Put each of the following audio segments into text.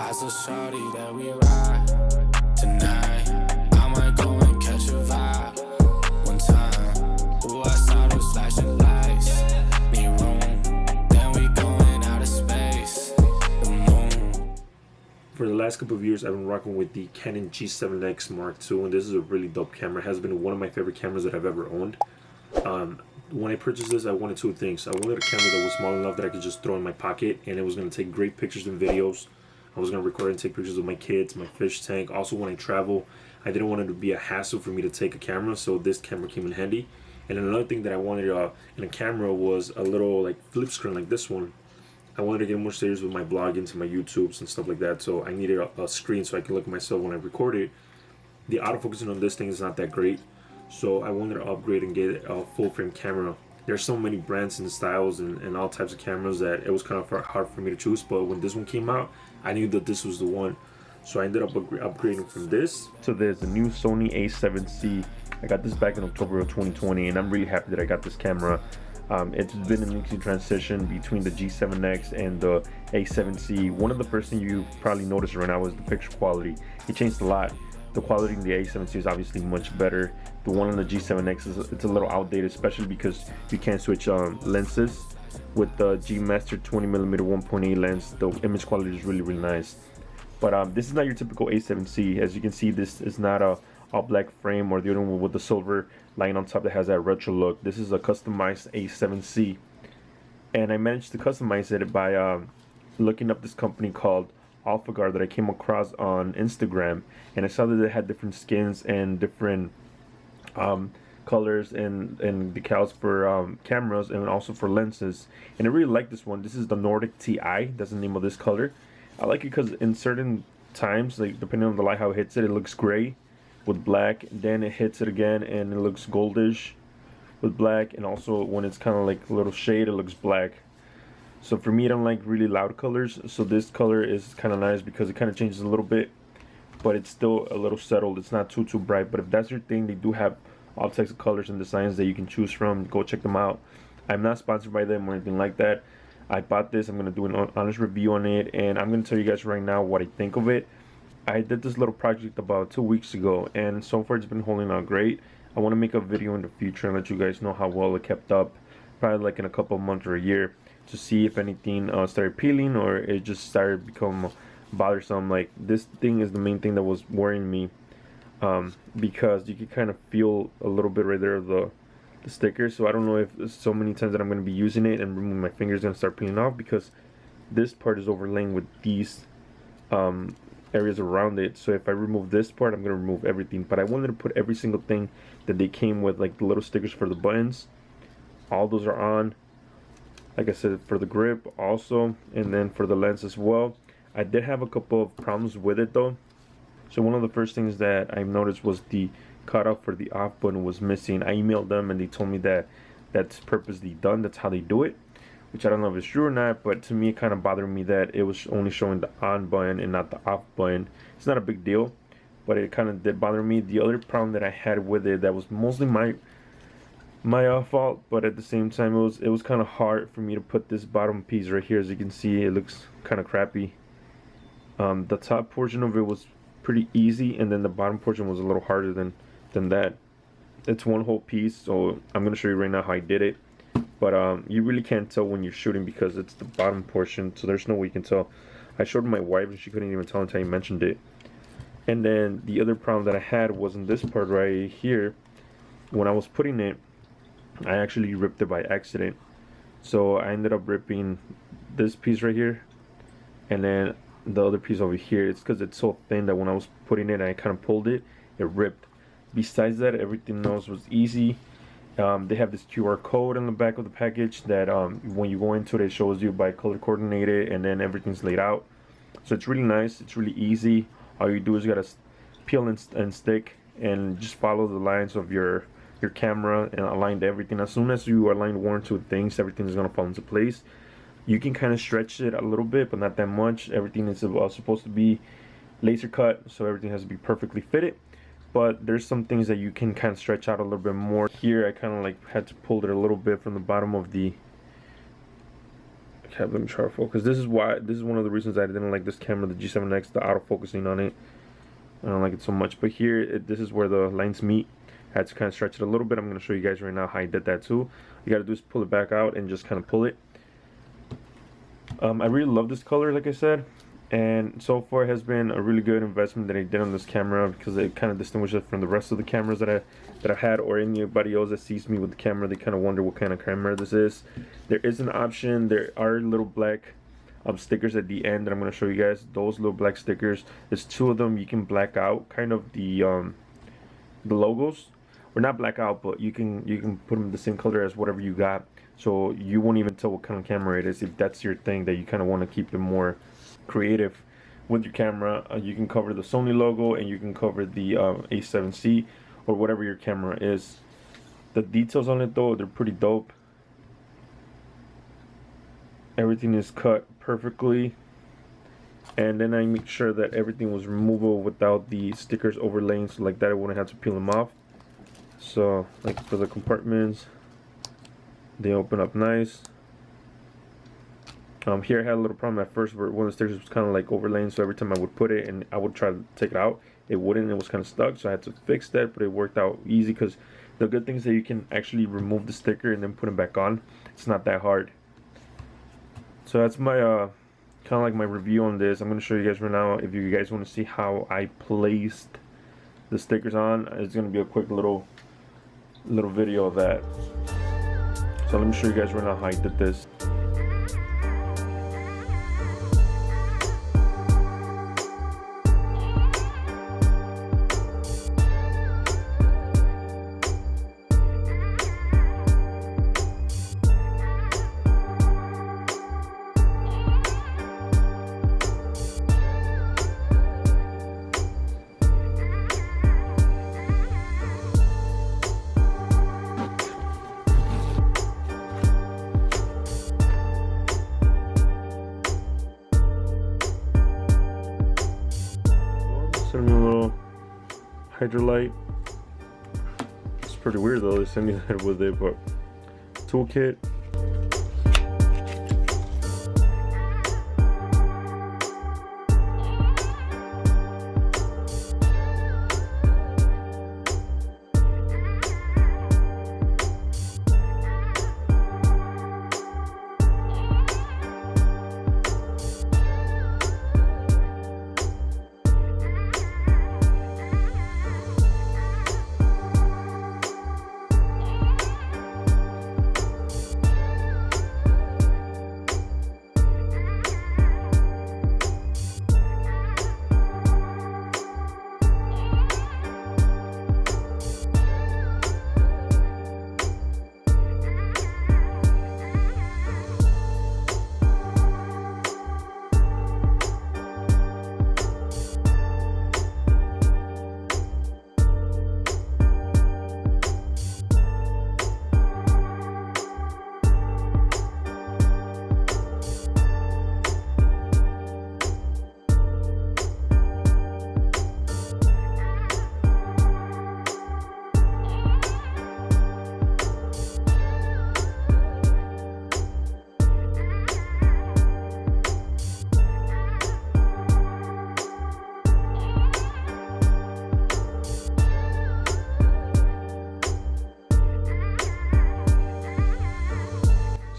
I saw shawty that we ride tonight. I might go and catch a vibe one time. Ooh, I saw those flashing lights. Need room, then we going out of space. The moon. For the last couple of years, I've been rocking with the Canon G7X Mark II, and this is a really dope camera. It has been one of my favorite cameras that I've ever owned. When I purchased this, I wanted two things. I wanted a camera that was small enough that I could just throw in my pocket, and it was going to take great pictures and videos. I was going to record and take pictures of my kids, my fish tank. Also, when I travel, I didn't want it to be a hassle for me to take a camera, so this camera came in handy. And another thing that I wanted in a camera was a little like flip screen like this one. I wanted to get more serious with my blogging, into my YouTubes and stuff like that, so I needed a screen so I could look at myself when I record it. The autofocusing on this thing is not that great, so I wanted to upgrade and get a full frame camera. There's so many brands and styles and all types of cameras that it was kind of hard for me to choose, but when this one came out, I knew that this was the one. So I ended up upgrading from this to this, the new Sony A7C. I got this back in October of 2020, and I'm really happy that I got this camera. It's been an easy transition between the G7X and the A7C. One of the first things you probably noticed right now is the picture quality. It changed a lot. The quality in the A7C is obviously much better. The one on the G7X it's a little outdated, especially because you can't switch lenses. With the G Master 20mm 1.8 lens, the image quality is really nice. But this is not your typical A7C. As you can see, this is not a all black frame or the other one with the silver line on top that has that retro look. This is a customized A7C, and I managed to customize it by looking up this company called AlphaGuard that I came across on Instagram, and I saw that they had different skins and different colors and decals for cameras and also for lenses, and I really like this one. This is the Nordic TI. That's the name of this color. I like it because in certain times, like depending on the light how it hits it, it looks gray with black, then it hits it again and it looks goldish with black, and also when it's kind of like a little shade, it looks black. So for me, I don't like really loud colors, so this color is kind of nice because it kind of changes a little bit, but it's still a little settled. It's not too bright. But if that's your thing, they do have all types of colors and designs that you can choose from. Go check them out. I'm not sponsored by them or anything like that. I bought this. I'm going to do an honest review on it, and I'm going to tell you guys right now what I think of it. I did this little project about 2 weeks ago, and so far it's been holding out great. I want to make a video in the future and let you guys know how well it kept up, probably like in a couple of months or a year, to see if anything started peeling or it just started becoming bothersome. Like, this thing is the main thing that was worrying me, because you can kind of feel a little bit right there of the sticker. So I don't know if so many times that I'm going to be using it and removing my fingers going to start peeling off, because this part is overlaying with these areas around it. So if I remove this part, I'm going to remove everything. But I wanted to put every single thing that they came with, like the little stickers for the buttons, all those are on. Like I said, for the grip also, and then for the lens as well. I did have a couple of problems with it though. So one of the first things that I noticed was the cutoff for the off button was missing. I emailed them and they told me that that's purposely done. That's how they do it, which I don't know if it's true or not, but to me it kind of bothered me that it was only showing the on button and not the off button. It's not a big deal, but it kind of did bother me. The other problem that I had with it, that was mostly my fault, but at the same time it was kind of hard for me to put this bottom piece right here. As you can see, it looks kind of crappy. The top portion of it was pretty easy, and then the bottom portion was a little harder than that. It's one whole piece, so I'm going to show you right now how I did it. But you really can't tell when you're shooting because it's the bottom portion, so there's no way you can tell. I showed my wife and she couldn't even tell until I mentioned it. And then the other problem that I had was in this part right here. When I was putting it, I actually ripped it by accident. So I ended up ripping this piece right here, and then the other piece over here. It's because it's so thin that when I was putting it, I kind of pulled it, it ripped. Besides that, everything else was easy. They have this QR code on the back of the package that when you go into it, it shows you by color coordinated, and then everything's laid out. So it's really nice. It's really easy. All you do is you gotta peel and stick and just follow the lines of your camera and align everything. As soon as you align one or two things, everything is gonna fall into place. You can kind of stretch it a little bit, but not that much. Everything is supposed to be laser cut, so everything has to be perfectly fitted. But there's some things that you can kind of stretch out a little bit more. Here I kind of like had to pull it a little bit from the bottom of the have them sharp focus. This is one of the reasons I didn't like this camera, the G7X, the autofocusing on it. I don't like it so much. But here, this is where the lines meet. I had to kind of stretch it a little bit. I'm going to show you guys right now how I did that too. You got to do is pull it back out and just kind of pull it. I really love this color, like I said. And so far it has been a really good investment that I did on this camera, because it kind of distinguishes it from the rest of the cameras that I've had, or anybody else that sees me with the camera. They kind of wonder what kind of camera this is. There is an option. There are little black stickers at the end that I'm going to show you guys. Those little black stickers, there's 2 of them. You can black out kind of the logos, or not black out, but you can put them the same color as whatever you got, so you won't even tell what kind of camera it is. If that's your thing, that you kind of want to keep it more creative with your camera, you can cover the Sony logo, and you can cover the A7C or whatever your camera is. The details on it though, they're pretty dope. Everything is cut perfectly, and then I make sure that everything was removable without the stickers overlaying, so like that I wouldn't have to peel them off. So like for the compartments, they open up nice. Here I had a little problem at first where one of the stickers was kind of like overlaying, so every time I would put it and I would try to take it out, it wouldn't. It was kind of stuck, so I had to fix that, but it worked out easy, because the good thing is that you can actually remove the sticker and then put it back on. It's not that hard. So that's my kind of like my review on this. I'm going to show you guys right now. If you guys want to see how I placed the stickers on, it's going to be a quick little video of that. So let me show you guys right now how I did this. Send me a little Hydrolite. It's pretty weird though, they send me that with it, but toolkit.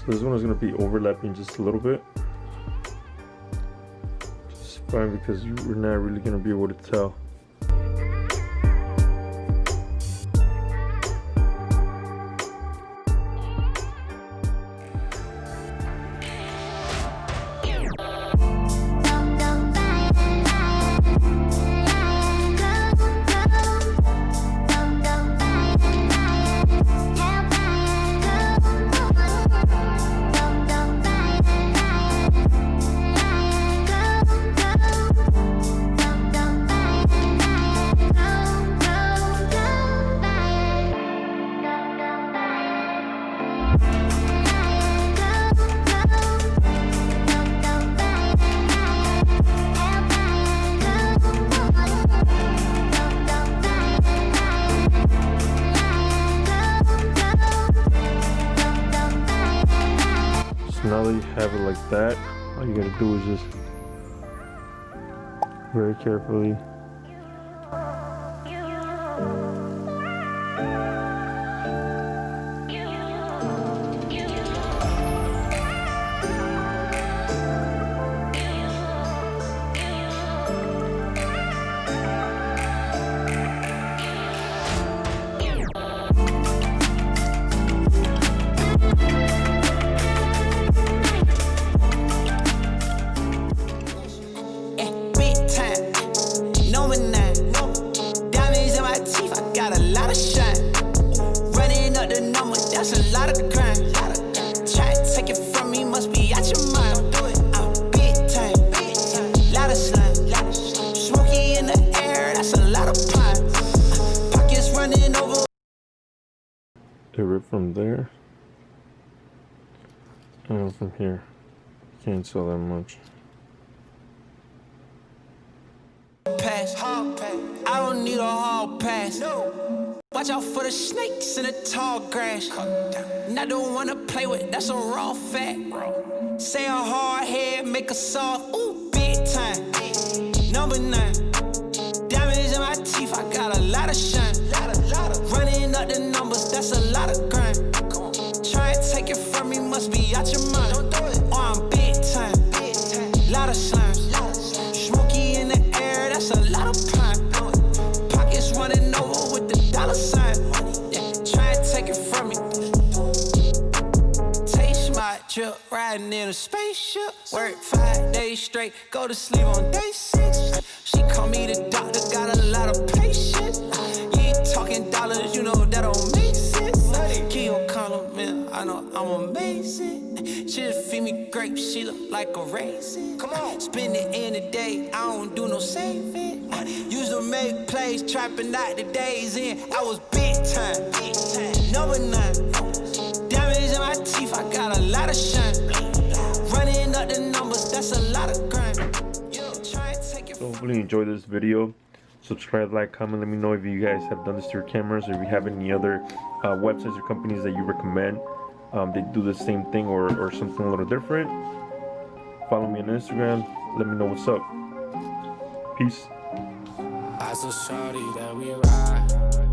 So this one is going to be overlapping just a little bit. Just fine, because you're not really going to be able to tell. like that. All you gotta do is just very carefully rip from there and from here. Can't tell that much. I don't need a hall pass. Watch out for the snakes in the tall grass. And I don't wanna play with, that's a raw fact. Say a hard head, make a soft, ooh, big time. Number 9, diamonds in my teeth, I got a lot of shine. Running up the numbers, that's a lot of grind. Try and take it from me, must be out your mind. Oh, I'm big time, lot of slimes. Smoky in the air, that's a lot of pine. Pockets running over with the dollar sign. Yeah, try and take it from me. Taste my trip, riding in a spaceship. Work 5 days straight, go to sleep on day 6. She call me the doctor, got a lot of patience. You ain't talking dollars, you know that don't make sense. Give you a compliment, I know I'm amazing. She just feed me grapes, she look like a raisin. Come on, spend it in the day, I don't do no saving. Used to make plays, trapping out the days in. I was big time. Number 9, diamonds in my teeth, I got a lot of shine. Running up the numbers, that's a lot of grind. So hopefully you enjoyed this video. Subscribe, like, comment, let me know if you guys have done this to your cameras, or if you have any other websites or companies that you recommend. They do the same thing or something a little different. Follow me on Instagram, let me know what's up. Peace. I so sorry that we ride